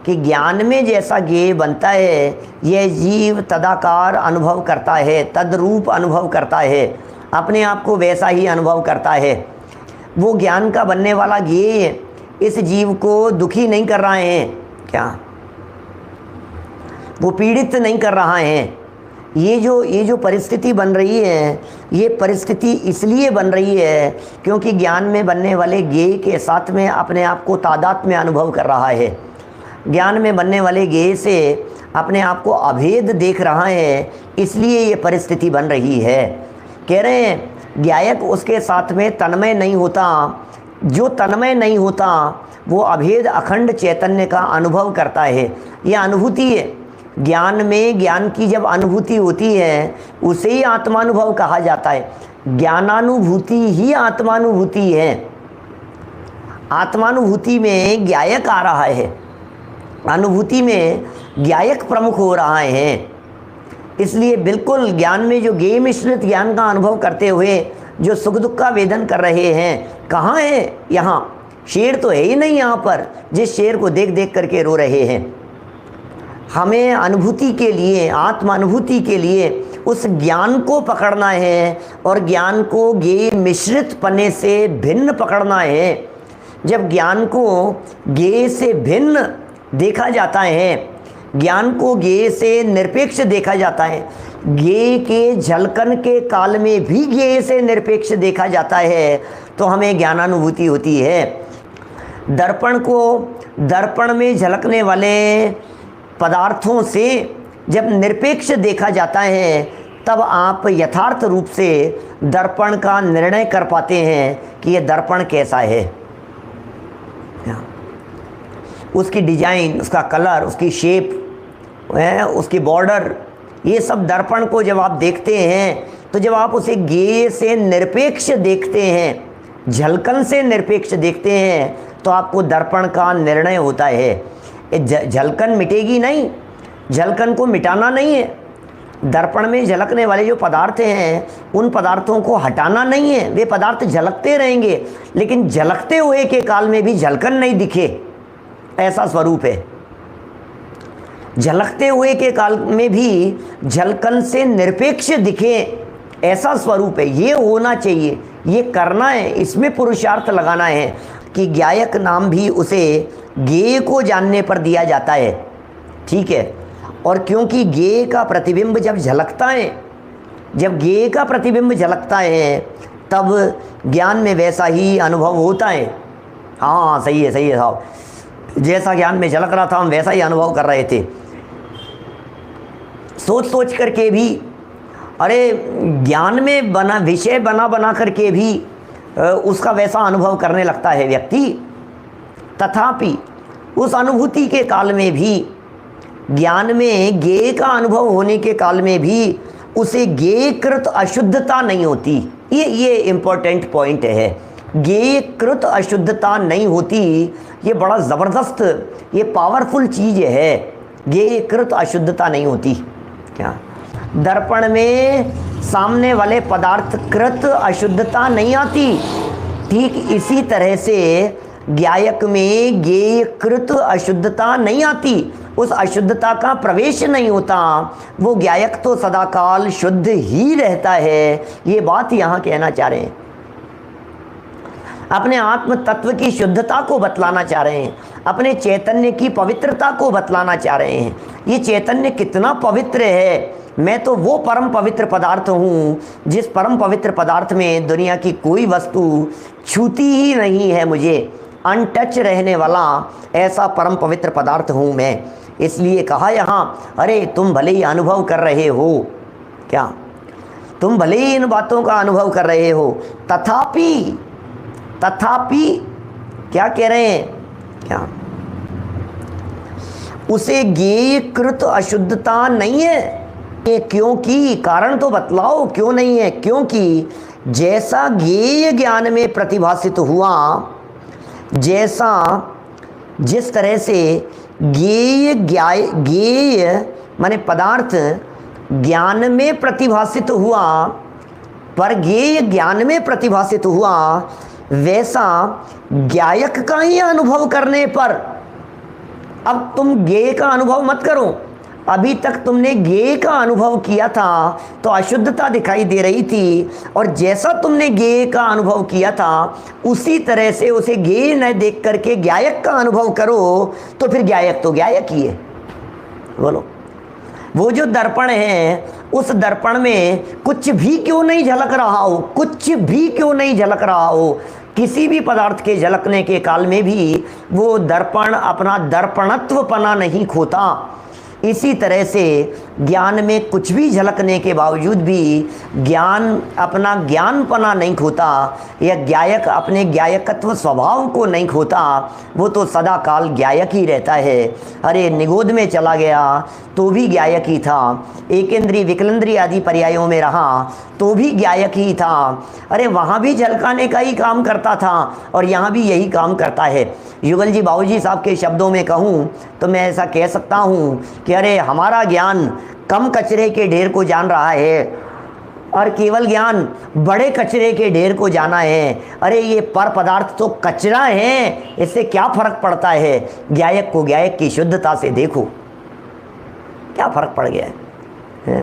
कि ज्ञान में जैसा ज्ञेय बनता है यह जीव तदाकार अनुभव करता है, तद्रूप अनुभव करता है, अपने आप को वैसा ही अनुभव करता है। वो ज्ञान का बनने वाला ज्ञेय इस जीव को दुखी नहीं कर रहे हैं, क्या वो पीड़ित नहीं कर रहा है। ये जो परिस्थिति बन रही है, ये परिस्थिति इसलिए बन रही है क्योंकि ज्ञान में बनने वाले ज्ञेय के साथ में अपने आप को तादात्म्य अनुभव कर रहा है। ज्ञान में बनने वाले ज्ञेय से अपने आप को अभेद देख रहा है, इसलिए ये परिस्थिति बन रही है। कह रहे हैं ज्ञायक उसके साथ में तन्मय नहीं होता, जो तन्मय नहीं होता वो अभेद अखंड चैतन्य का अनुभव करता है। यह अनुभूति है। ज्ञान में ज्ञान की जब अनुभूति होती है उसे ही आत्मानुभव कहा जाता है। ज्ञानानुभूति ही आत्मानुभूति है। आत्मानुभूति में ज्ञायक आ रहा है, अनुभूति में ज्ञायक प्रमुख हो रहा है। इसलिए बिल्कुल ज्ञान में जो ज्ञेय मिश्रित ज्ञान का अनुभव करते हुए जो सुख दुख का वेदन कर रहे हैं, कहाँ है? यहाँ शेर तो है ही नहीं यहाँ पर, जिस शेर को देख देख करके रो रहे हैं। हमें अनुभूति के लिए, आत्मानुभूति के लिए उस ज्ञान को पकड़ना है और ज्ञान को ज्ञेय मिश्रित पने से भिन्न पकड़ना है। जब ज्ञान को ज्ञेय से भिन्न देखा जाता है, ज्ञान को ज्ञेय से निरपेक्ष देखा जाता है, ज्ञेय के झलकन के काल में भी ज्ञेय से निरपेक्ष देखा जाता है, तो हमें ज्ञानानुभूति होती है। दर्पण को दर्पण में झलकने वाले पदार्थों से जब निरपेक्ष देखा जाता है, तब आप यथार्थ रूप से दर्पण का निर्णय कर पाते हैं कि यह दर्पण कैसा है। उसकी डिजाइन, उसका कलर, उसकी शेप, उसकी बॉर्डर, ये सब दर्पण को जब आप देखते हैं, तो जब आप उसे ज्ञेय से निरपेक्ष देखते हैं, झलकन से निरपेक्ष देखते हैं, तो आपको दर्पण का निर्णय होता है। झलकन मिटेगी नहीं, झलकन को मिटाना नहीं है। दर्पण में झलकने वाले जो पदार्थ हैं, उन पदार्थों को हटाना नहीं है। वे पदार्थ झलकते रहेंगे, लेकिन झलकते हुए के काल में भी झलकन नहीं दिखे, ऐसा स्वरूप है। झलकते हुए के काल में भी झलकन से निरपेक्ष दिखे, ऐसा स्वरूप है। ये होना चाहिए, ये करना है, इसमें पुरुषार्थ लगाना है कि ज्ञायक नाम भी उसे ज्ञेय को जानने पर दिया जाता है। ठीक है। और क्योंकि ज्ञेय का प्रतिबिंब जब झलकता है, जब ज्ञेय का प्रतिबिंब झलकता है, तब ज्ञान में वैसा ही अनुभव होता है। हाँ सही है साहब, जैसा ज्ञान में झलक रहा था हम वैसा ही अनुभव कर रहे थे। सोच सोच करके भी, अरे ज्ञान में बना विषय बना करके भी उसका वैसा अनुभव करने लगता है व्यक्ति। तथापि उस अनुभूति के काल में भी, ज्ञान में ज्ञेय का अनुभव होने के काल में भी उसे ज्ञेयकृत अशुद्धता नहीं होती। ये इम्पोर्टेंट पॉइंट है। ज्ञेयकृत अशुद्धता नहीं होती, ये बड़ा ज़बरदस्त, ये पावरफुल चीज़ है। ज्ञेयकृत अशुद्धता नहीं होती। क्या दर्पण में सामने वाले पदार्थ कृत अशुद्धता नहीं आती, ठीक इसी तरह से ज्ञायक में ज्ञेयकृत अशुद्धता नहीं आती। उस अशुद्धता का प्रवेश नहीं होता, वो ज्ञायक तो सदाकाल शुद्ध ही रहता है। ये बात यहाँ कहना चाह रहे हैं। अपने आत्म तत्व की शुद्धता को बतलाना चाह रहे हैं, अपने चैतन्य की पवित्रता को बतलाना चाह रहे हैं। ये चैतन्य कितना पवित्र है, मैं तो वो परम पवित्र पदार्थ हूँ जिस परम पवित्र पदार्थ में दुनिया की कोई वस्तु छूती ही नहीं है। मुझे अनटच रहने वाला ऐसा परम पवित्र पदार्थ हूँ मैं। इसलिए कहा यहाँ, अरे तुम भले ही अनुभव कर रहे हो, क्या तुम भले ही इन बातों का अनुभव कर रहे हो, तथापि क्या कह रहे हैं, क्या उसे ज्ञेयकृत अशुद्धता नहीं है। ये क्योंकि, कारण तो बतलाओ क्यों नहीं है। क्योंकि जैसा ज्ञेय ज्ञान में प्रतिभासित हुआ, जैसा जिस तरह से ज्ञेय माने पदार्थ ज्ञान में प्रतिभासित हुआ, पर ज्ञेय ज्ञान में प्रतिभासित हुआ, वैसा ज्ञायक का ही अनुभव करने पर अब तुम ज्ञेय का अनुभव मत करो। अभी तक तुमने ज्ञेय का अनुभव किया था तो अशुद्धता दिखाई दे रही थी, और जैसा तुमने ज्ञेय का अनुभव किया था उसी तरह से उसे ज्ञेय न देख करके ज्ञायक का अनुभव करो, तो फिर ज्ञायक तो ज्ञायक ही है। बोलो, वो जो दर्पण है उस दर्पण में कुछ भी क्यों नहीं झलक रहा हो, कुछ भी क्यों नहीं झलक रहा हो, किसी भी पदार्थ के झलकने के काल में भी वो दर्पण अपना दर्पणत्वपना नहीं खोता। इसी तरह से ज्ञान में कुछ भी झलकने के बावजूद भी ज्ञान अपना ज्ञानपना नहीं खोता, या ज्ञायक अपने ज्ञायकत्व स्वभाव को नहीं खोता, वो तो सदा काल ज्ञायक ही रहता है। अरे निगोद में चला गया तो भी ज्ञायक ही था, एकेंद्रीय विकलेंद्रीय आदि पर्यायों में रहा तो भी ज्ञायक ही था। अरे वहाँ भी झलकाने का ही काम करता था और यहाँ भी यही काम करता है। युगल जी बाबूजी साहब के शब्दों में कहूँ तो मैं ऐसा कह सकता हूँ कि अरे हमारा ज्ञान कम कचरे के ढेर को जान रहा है और केवल ज्ञान बड़े कचरे के ढेर को जाना है। अरे ये पर पदार्थ तो कचरा है, इससे क्या फर्क पड़ता है। ज्ञायक को ज्ञायक की शुद्धता से देखो, क्या फर्क पड़ गया है।